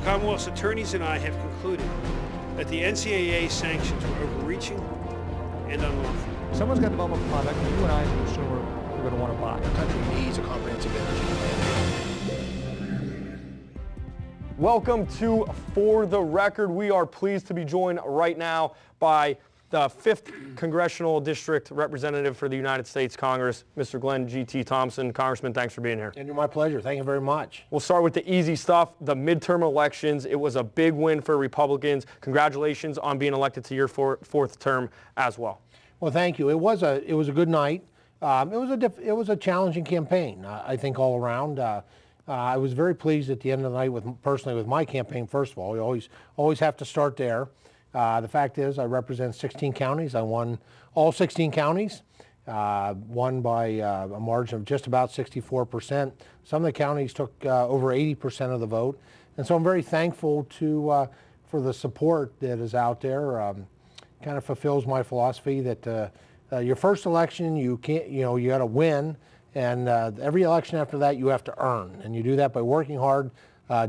Commonwealth's attorneys and I have concluded that the NCAA sanctions were overreaching and unlawful. Someone's got to develop a product that you and I, as a consumer, are going to want to buy. The country needs a comprehensive energy plan. Welcome to For the Record. We are pleased to be joined right now by the 5th Congressional District Representative for the United States Congress, Mr. Glenn G.T. Thompson. Congressman, thanks for being here. Andrew, my pleasure. Thank you very much. We'll start with the easy stuff, the midterm elections. It was a big win for Republicans. Congratulations on being elected to your fourth term as well. Well, thank you. It was a good night. It was a challenging campaign, I think, all around. I was very pleased at the end of the night personally with my campaign. First of all, we always have to start there. The fact is, I represent 16 counties. I won all 16 counties, won by a margin of just about 64%. Some of the counties took over 80% of the vote, and so I'm very thankful for the support that is out there. Kind of fulfills my philosophy that your first election you got to win, and every election after that you have to earn, and you do that by working hard,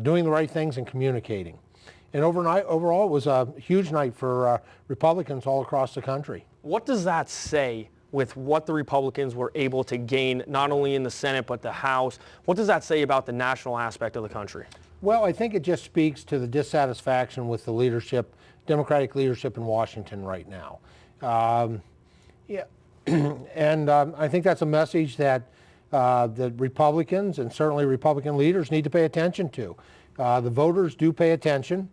doing the right things, and communicating. And overall, it was a huge night for Republicans all across the country. What does that say with what the Republicans were able to gain, not only in the Senate, but the House? What does that say about the national aspect of the country? Well, I think it just speaks to the dissatisfaction with the leadership, Democratic leadership in Washington right now. And I think that's a message that the Republicans and certainly Republican leaders need to pay attention to. The voters do pay attention.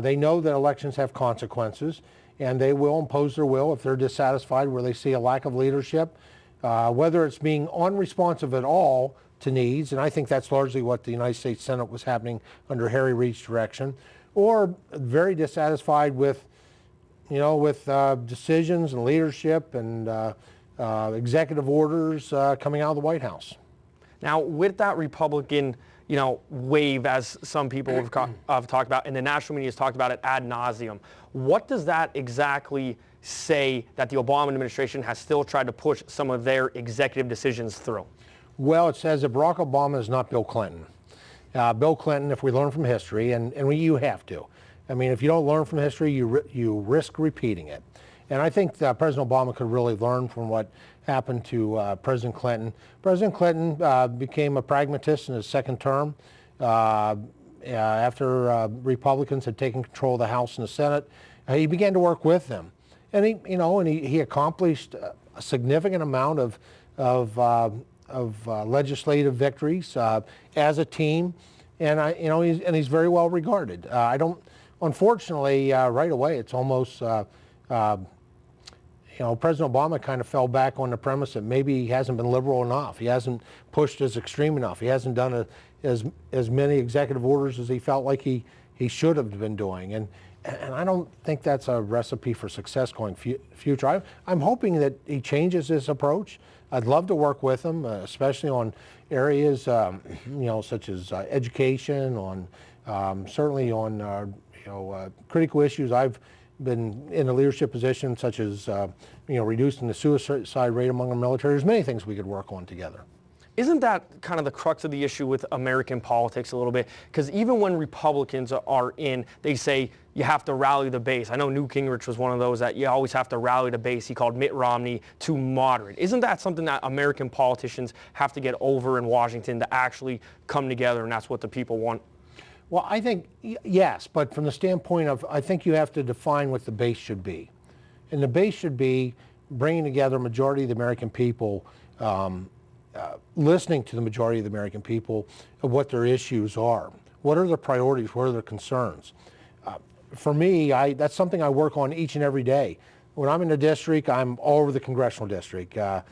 They know that elections have consequences, and they will impose their will if they're dissatisfied where they see a lack of leadership, whether it's being unresponsive at all to needs, and I think that's largely what the United States Senate was happening under Harry Reid's direction, or very dissatisfied with, decisions and leadership and executive orders coming out of the White House. Now, with that Republican wave, as some people have talked about, and the national media has talked about it ad nauseum. What does that exactly say that the Obama administration has still tried to push some of their executive decisions through? Well, it says that Barack Obama is not Bill Clinton. Bill Clinton, if we learn from history, and you have to. I mean, if you don't learn from history, you risk repeating it. And I think President Obama could really learn from what happened to President Clinton. President Clinton became a pragmatist in his second term after Republicans had taken control of the House and the Senate. He began to work with them, and he accomplished a significant amount of legislative victories as a team, and he's very well regarded. Unfortunately, right away, it's almost. President Obama kind of fell back on the premise that maybe he hasn't been liberal enough. He hasn't pushed as extreme enough. He hasn't done as many executive orders as he felt like he should have been doing. And I don't think that's a recipe for success going future. I'm hoping that he changes his approach. I'd love to work with him, especially on areas, such as education, certainly on critical issues. I've been in a leadership position, such as reducing the suicide rate among our military. There's many things we could work on together. Isn't that kind of the crux of the issue with American politics a little bit? Because even when Republicans are in, they say you have to rally the base. I know Newt Gingrich was one of those that you always have to rally the base. He called Mitt Romney too moderate. Isn't that something that American politicians have to get over in Washington to actually come together, and that's what the people want? Well, I think, yes, but from the standpoint of, I think you have to define what the base should be. And the base should be bringing together a majority of the American people, listening to the majority of the American people of what their issues are. What are their priorities? What are their concerns? For me, that's something I work on each and every day. When I'm in a district, I'm all over the congressional district. My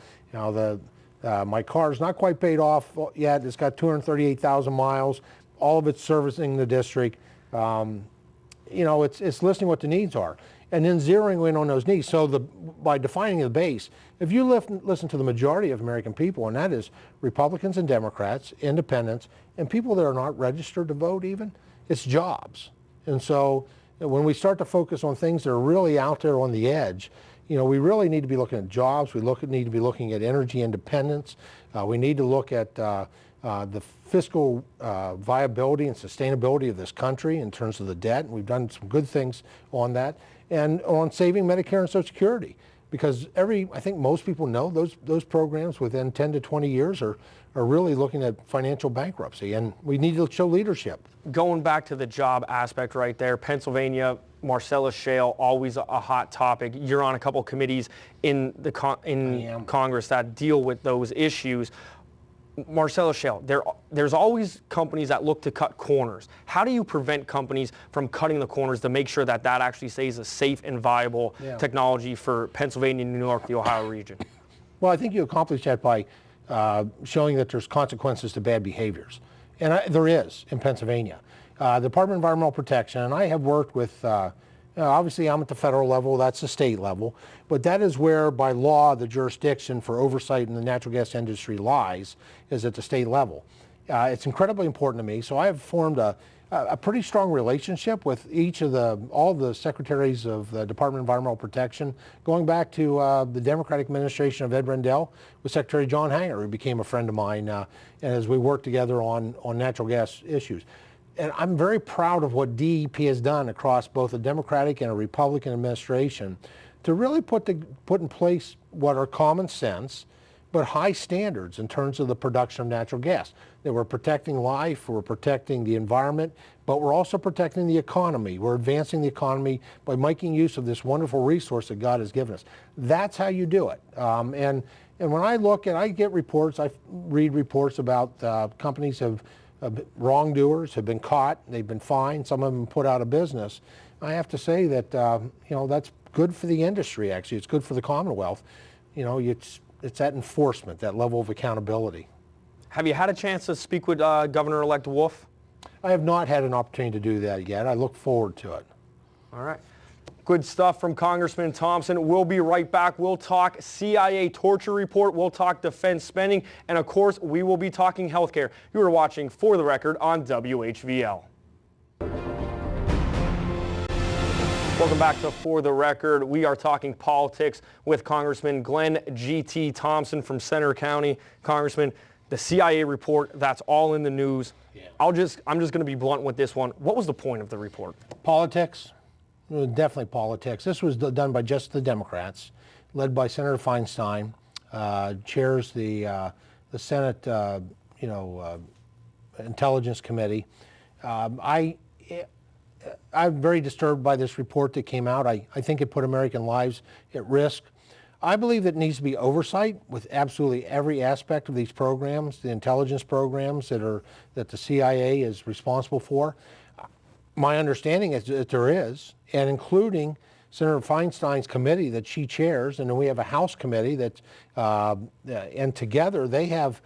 car's not quite paid off yet. It's got 238,000 miles. All of it's servicing the district. It's listening what the needs are, and then zeroing in on those needs. So by defining the base, if you listen to the majority of American people, and that is Republicans and Democrats, independents, and people that are not registered to vote even, it's jobs. And so when we start to focus on things that are really out there on the edge, we really need to be looking at jobs. We need to be looking at energy independence. We need to look at the fiscal viability and sustainability of this country in terms of the debt. And we've done some good things on that, and on saving Medicare and Social Security. Because I think most people know those programs within 10 to 20 years are really looking at financial bankruptcy, and we need to show leadership. Going back to the job aspect right there, Pennsylvania, Marcellus Shale, always a hot topic. You're on a couple committees in Congress that deal with those issues. Marcellus Shale, there's always companies that look to cut corners. How do you prevent companies from cutting the corners to make sure that actually stays a safe and viable technology for Pennsylvania, New York, the Ohio region? Well, I think you accomplish that by showing that there's consequences to bad behaviors. And there is in Pennsylvania. The Department of Environmental Protection, and I have worked with, obviously I'm at the federal level, that's the state level, but that is where by law the jurisdiction for oversight in the natural gas industry lies, is at the state level. It's incredibly important to me, so I have formed a pretty strong relationship with all the secretaries of the Department of Environmental Protection, going back to the Democratic administration of Ed Rendell with Secretary John Hanger, who became a friend of mine, and as we work together on natural gas issues. And I'm very proud of what DEP has done across both a Democratic and a Republican administration to really put in place what are common sense but high standards in terms of the production of natural gas. That we're protecting life, we're protecting the environment, but we're also protecting the economy. We're advancing the economy by making use of this wonderful resource that God has given us. That's how you do it. And when I get reports, I read reports about companies wrongdoers have been caught, they've been fined, some of them put out of business. I have to say that that's good for the industry. Actually, it's good for the Commonwealth. It's that enforcement, that level of accountability. Have you had a chance to speak with Governor-elect Wolf? I have not had an opportunity to do that yet. I look forward to it. All right. Good stuff from Congressman Thompson. We'll be right back. We'll talk CIA torture report. We'll talk defense spending. And of course, we will be talking healthcare. You are watching For the Record on WHVL. Welcome back to For the Record. We are talking politics with Congressman Glenn G.T. Thompson from Center County. Congressman, the CIA report, that's all in the news. Yeah. I'm just going to be blunt with this one. What was the point of the report? Politics. Definitely politics. This was done by just the Democrats, led by Senator Feinstein, chairs the Senate, Intelligence Committee. I'm very disturbed by this report that came out. I think it put American lives at risk. I believe that it needs to be oversight with absolutely every aspect of these programs, the intelligence programs that the CIA is responsible for. My understanding is that there is, and including Senator Feinstein's committee that she chairs, and then we have a House committee that, and together they have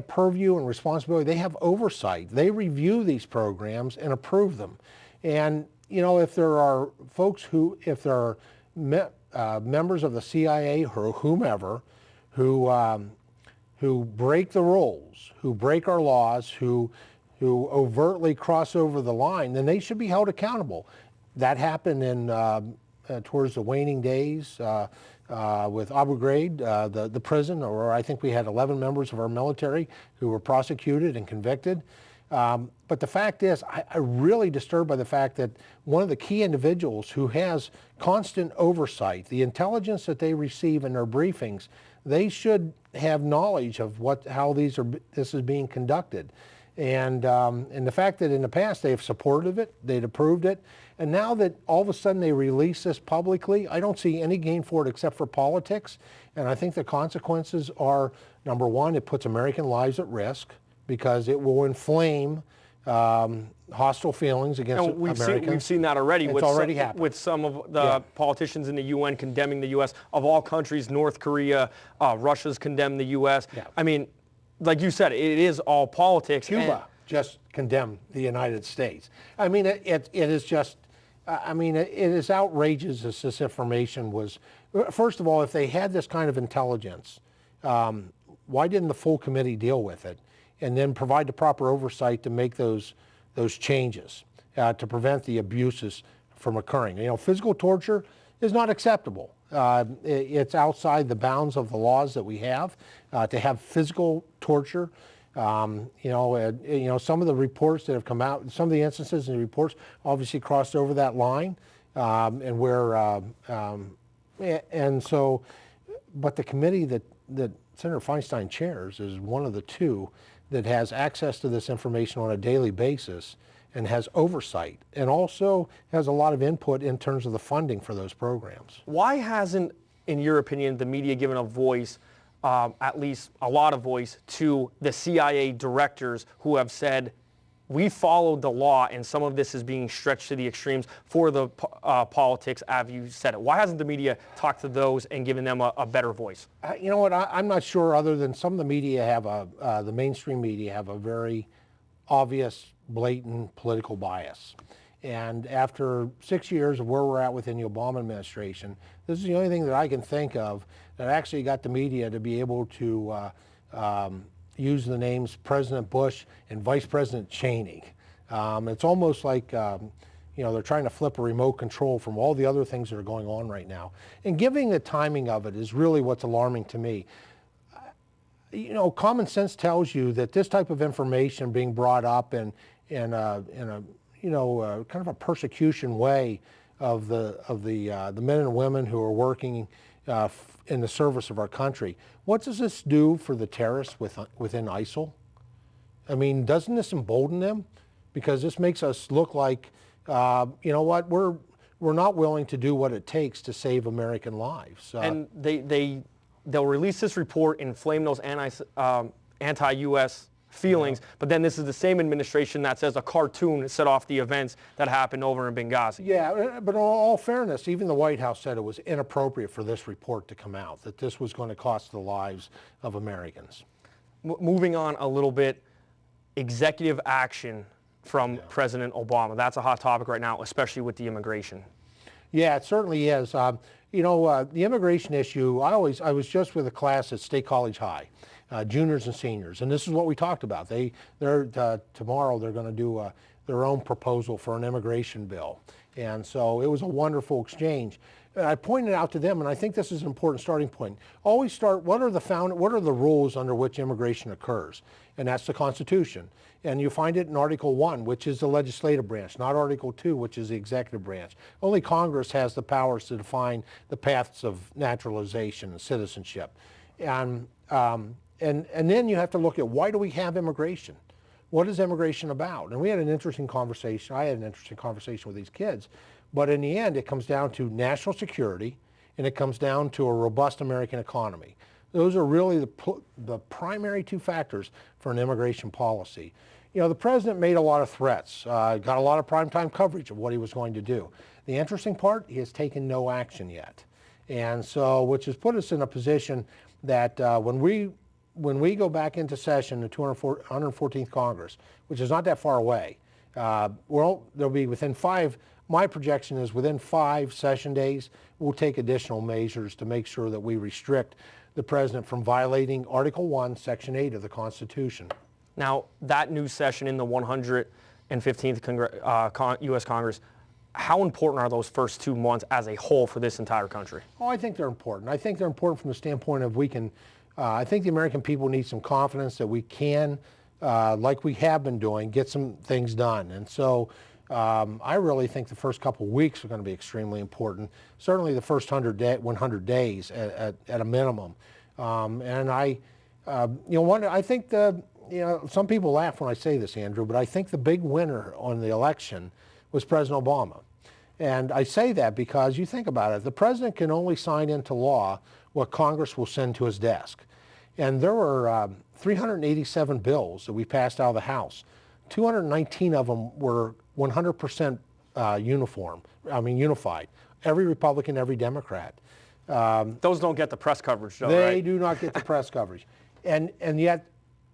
purview and responsibility. They have oversight. They review these programs and approve them. And if there are folks if there are members of the CIA or whomever who break the rules, who break our laws, who overtly cross over the line, then they should be held accountable. That happened towards the waning days with Abu Ghraib, the prison, where I think we had 11 members of our military who were prosecuted and convicted. But the fact is, I'm really disturbed by the fact that one of the key individuals who has constant oversight, the intelligence that they receive in their briefings, they should have knowledge of how this is being conducted. And the fact that in the past they have supported it, they'd approved it, and now that all of a sudden they release this publicly, I don't see any gain for it except for politics. And I think the consequences are, number one, it puts American lives at risk because it will inflame hostile feelings against Americans. We've seen that already. It's already happened. With some of the politicians in the UN condemning the U.S. Of all countries, North Korea, Russia's condemned the U.S. Yeah. I mean, like you said, it is all politics. Cuba just condemned the United States. I mean, it is just, it is outrageous as this information was. First of all, if they had this kind of intelligence, why didn't the full committee deal with it and then provide the proper oversight to make those changes to prevent the abuses from occurring? Physical torture is not acceptable. It's outside the bounds of the laws that we have. To have physical torture Some of the reports that have come out, some of the instances in the reports obviously crossed over that line, but the committee that Senator Feinstein chairs is one of the two that has access to this information on a daily basis and has oversight, and also has a lot of input in terms of the funding for those programs. Why hasn't, in your opinion, the media given a voice, at least a lot of voice, to the CIA directors who have said, we followed the law and some of this is being stretched to the extremes for the politics, as you said it? Why hasn't the media talked to those and given them a better voice? You know what, I'm not sure, other than some of the media have the mainstream media have a very obvious, blatant political bias. And after 6 years of where we're at within the Obama administration, this is the only thing that I can think of that actually got the media to be able to use the names President Bush and Vice President Cheney. It's almost like they're trying to flip a remote control from all the other things that are going on right now. And giving the timing of it is really what's alarming to me. Common sense tells you that this type of information being brought up in a kind of a persecution way of the men and women who are working in the service of our country. What does this do for the terrorists within ISIL? I mean, doesn't this embolden them? Because this makes us look like, we're not willing to do what it takes to save American lives. And they'll release this report, inflame those anti-U.S. feelings, but then this is the same administration that says a cartoon set off the events that happened over in Benghazi. Yeah, but in all fairness, even the White House said it was inappropriate for this report to come out, that this was going to cost the lives of Americans. Moving on a little bit, executive action from President Obama. That's a hot topic right now, especially with the immigration. Yeah, it certainly is. The immigration issue, I was just with a class at State College High. Juniors and seniors, and this is what we talked about. Tomorrow they're going to do their own proposal for an immigration bill, and so it was a wonderful exchange. And I pointed out to them, and I think this is an important starting point. Always start. What are the rules under which immigration occurs? And that's the Constitution. And you find it in Article 1, which is the legislative branch, not Article 2, which is the executive branch. Only Congress has the powers to define the paths of naturalization and citizenship, and then you have to look at, why do we have immigration? What is immigration about? And we had an interesting conversation. I had an interesting conversation with these kids. But in the end, it comes down to national security, and it comes down to a robust American economy. Those are really the primary two factors for an immigration policy. The president made a lot of threats, got a lot of primetime coverage of what he was going to do. The interesting part, he has taken no action yet. And so, which has put us in a position that when we go back into session, the 114th Congress, which is not that far away, there'll be my projection is within 5 session days, we'll take additional measures to make sure that we restrict the president from violating Article 1, Section 8 of the Constitution. Now, that new session in the 115th U.S. Congress, how important are those first 2 months as a whole for this entire country? Oh, I think they're important. I think they're important from the standpoint of I think the American people need some confidence that we can, like we have been doing, get some things done. And so I really think the first couple of weeks are going to be extremely important. Certainly the first 100 days at a minimum. I think some people laugh when I say this, Andrew, but I think the big winner on the election was President Obama. And I say that because you think about it, the president can only sign into law what Congress will send to his desk. And there were 387 bills that we passed out of the House. 219 of them were 100% unified. Every Republican, every Democrat. Those don't get the press coverage, though, They right? do not get the press coverage. And yet,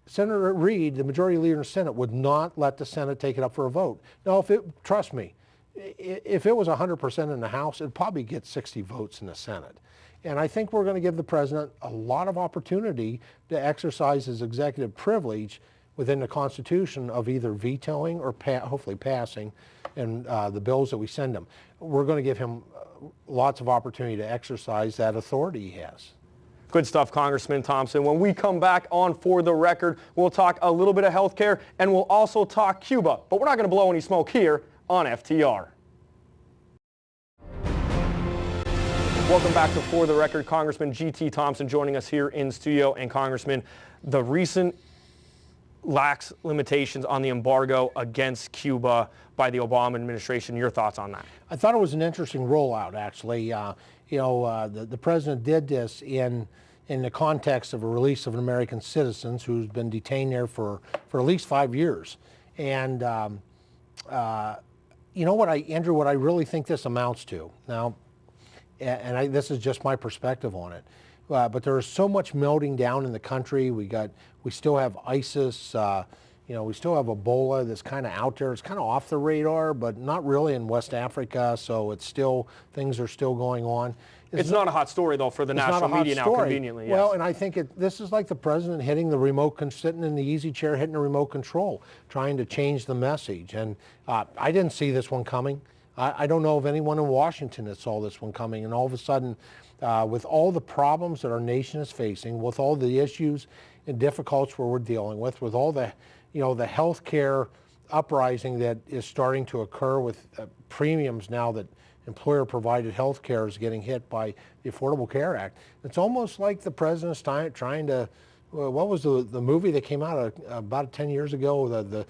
Senator Reid, the majority leader in the Senate, would not let the Senate take it up for a vote. Now, trust me, if it was 100% in the House, it'd probably get 60 votes in the Senate. And I think we're going to give the president a lot of opportunity to exercise his executive privilege within the Constitution of either vetoing or hopefully passing and the bills that we send him. We're going to give him lots of opportunity to exercise that authority he has. Good stuff, Congressman Thompson. When we come back on For the Record, we'll talk a little bit of health care, and we'll also talk Cuba. But we're not going to blow any smoke here on FTR. Welcome back to For the Record. Congressman G.T. Thompson joining us here in studio. And Congressman, the recent lax limitations on the embargo against Cuba by the Obama administration, your thoughts on that? I thought it was an interesting rollout, actually. The president did this in the context of a release of an American citizen who's been detained there for at least 5 years. And you know what, Andrew, what I really think this amounts to now, and this is just my perspective on it, but there is so much melting down in the country. We still have ISIS. We still have Ebola that's kind of out there. It's kind of off the radar, but not really in West Africa. So things are still going on. It's not a hot story, though, for the national media now, conveniently. Yes. Well, and I think this is like the president hitting the sitting in the easy chair, hitting the remote control, trying to change the message. And I didn't see this one coming. I don't know of anyone in Washington that saw this one coming. And all of a sudden, with all the problems that our nation is facing, with all the issues and difficulties we're dealing with all the health care uprising that is starting to occur with premiums now that employer-provided health care is getting hit by the Affordable Care Act. It's almost like the president's trying to, what was the movie that came out about 10 years ago, the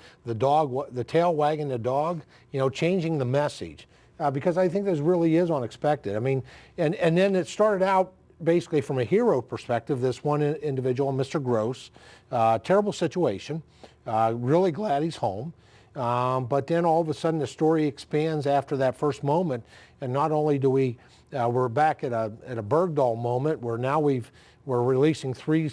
tail wagging the dog, changing the message. Because I think this really is unexpected. I mean, and then it started out basically from a hero perspective, this one individual, Mr. Gross, terrible situation, really glad he's home. But then all of a sudden the story expands after that first moment, and not only do we're back at a Bergdahl moment where now we're releasing 3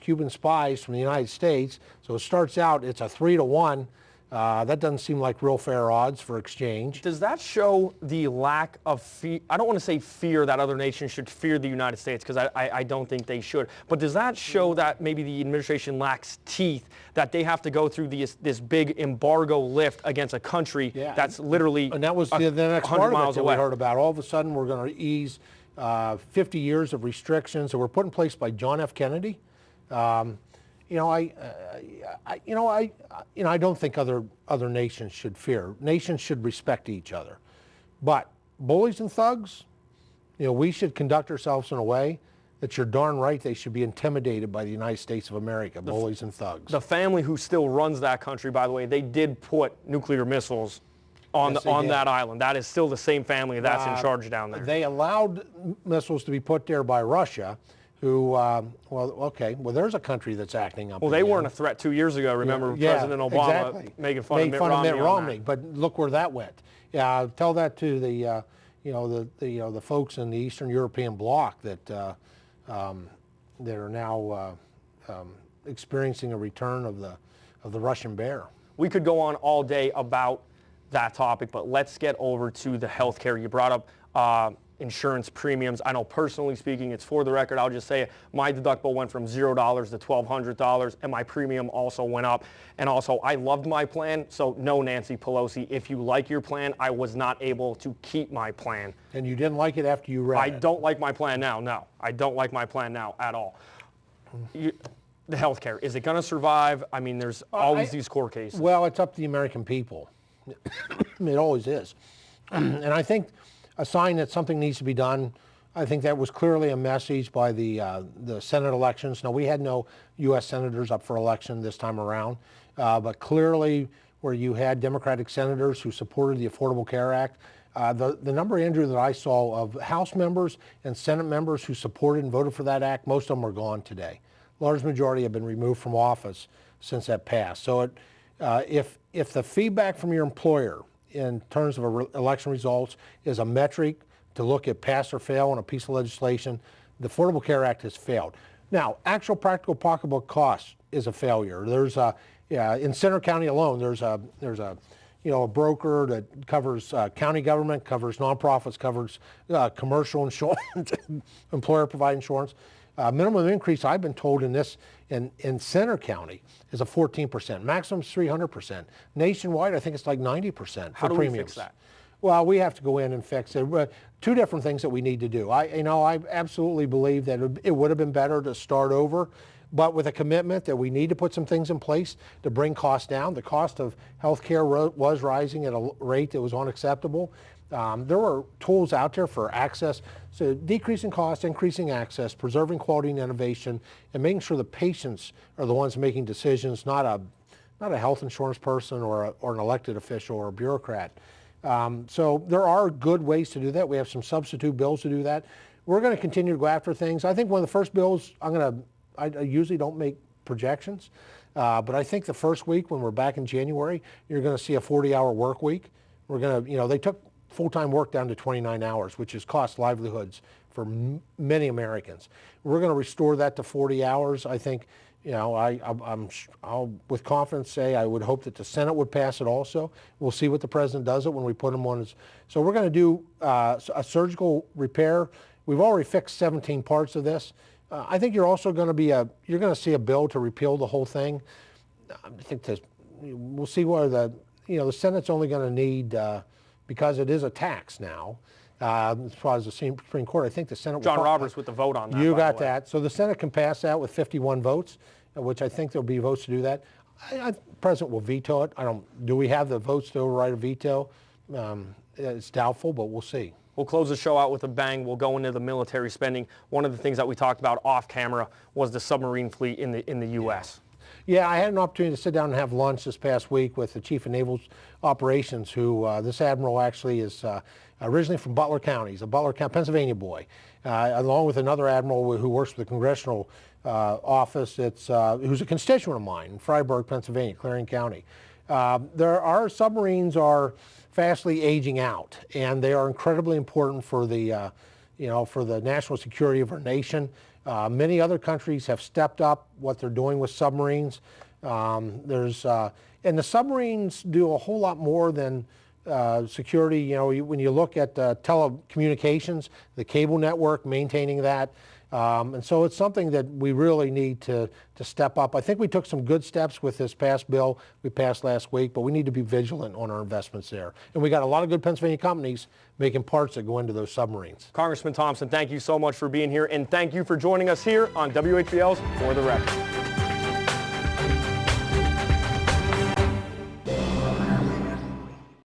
Cuban spies from the United States. So it starts out, it's a 3-1. That doesn't seem like real fair odds for exchange. Does that show the lack of fear? I don't want to say fear that other nations should fear the United States, because I don't think they should. But does that show that maybe the administration lacks teeth, that they have to go through this big embargo lift against a country that's literally and that was the next part of it that we heard about. All of a sudden we're going to ease 50 years of restrictions that were put in place by John F. Kennedy. I don't think other nations should fear. Nations should respect each other. But bullies and thugs, we should conduct ourselves in a way that you're darn right they should be intimidated by the United States of America, bullies and thugs. The family who still runs that country, by the way, they did put nuclear missiles on that island. That is still the same family that's in charge down there. They allowed missiles to be put there by Russia, who, there's a country that's acting up. Well, they weren't a threat 2 years ago. Remember President Obama making fun of Mitt Romney. But look where that went. Yeah, tell that to the folks in the Eastern European bloc that are now experiencing a return of the Russian bear. We could go on all day about that topic, but let's get over to the health care. You brought up insurance premiums. I know personally speaking, it's For the Record, I'll just say it, my deductible went from $0 to $1,200, and my premium also went up. And also, I loved my plan, so no, Nancy Pelosi, if you like your plan, I was not able to keep my plan. And you didn't like it after you read it? I don't like my plan now, no. I don't like my plan now at all. The health care, is it going to survive? I mean, there's always these court cases. Well, it's up to the American people. It always is. And I think a sign that something needs to be done. I think that was clearly a message by the Senate elections. Now, we had no U.S. senators up for election this time around, but clearly where you had Democratic senators who supported the Affordable Care Act, the number, Andrew, that I saw of House members and Senate members who supported and voted for that act, most of them are gone today. Large majority have been removed from office since that passed. So if the feedback from your employer in terms of election results is a metric to look at pass or fail on a piece of legislation, the Affordable Care Act has failed. Now, actual practical pocketbook cost is a failure. There's in Center County alone, there's a broker that covers county government, covers nonprofits, covers commercial insurance, employer-provided insurance. Minimum increase, I've been told in Center County is a 14%. Maximum is 300%. Nationwide, I think it's like 90% for premiums. How do we fix that? Well, we have to go in and fix it. Two different things that we need to do. I absolutely believe that it would have been better to start over, but with a commitment that we need to put some things in place to bring costs down. The cost of health care was rising at a rate that was unacceptable. There were tools out there for access, so decreasing costs, increasing access, preserving quality and innovation, and making sure the patients are the ones making decisions, not a health insurance person or an elected official or a bureaucrat. So there are good ways to do that. We have some substitute bills to do that. We're going to continue to go after things. I think one of the first bills, I usually don't make projections, but I think the first week when we're back in January, you're going to see a 40-hour work week. We're going to, they took full-time work down to 29 hours, which has cost livelihoods for many Americans. We're going to restore that to 40 hours. I think, I'll with confidence say I would hope that the Senate would pass it also. We'll see what the president does it when we put him on his. So we're going to do a surgical repair. We've already fixed 17 parts of this. I think you're also going to you're going to see a bill to repeal the whole thing. I think we'll see where the Senate's only going to need, because it is a tax now, as far as the Supreme Court. I think the Senate. John Roberts with the vote on that. You got that. So the Senate can pass that with 51 votes, which I think there'll be votes to do that. The president will veto it. Do we have the votes to override a veto? It's doubtful, but we'll see. We'll close the show out with a bang. We'll go into the military spending. One of the things that we talked about off camera was the submarine fleet in the U.S. Yeah, I had an opportunity to sit down and have lunch this past week with the Chief of Naval Operations, who this admiral actually is originally from Butler County. He's a Butler County, Pennsylvania boy, along with another admiral who works for the Congressional Office. Who's a constituent of mine in Freiburg, Pennsylvania, Clarion County. Our submarines are fastly aging out, and they are incredibly important for the national security of our nation. Many other countries have stepped up what they're doing with submarines. And the submarines do a whole lot more than security. When you look at telecommunications, the cable network, maintaining that. And so it's something that we really need to step up. I think we took some good steps with this past bill we passed last week, but we need to be vigilant on our investments there. And we got a lot of good Pennsylvania companies making parts that go into those submarines. Congressman Thompson, thank you so much for being here, and thank you for joining us here on WHBL's For the Record.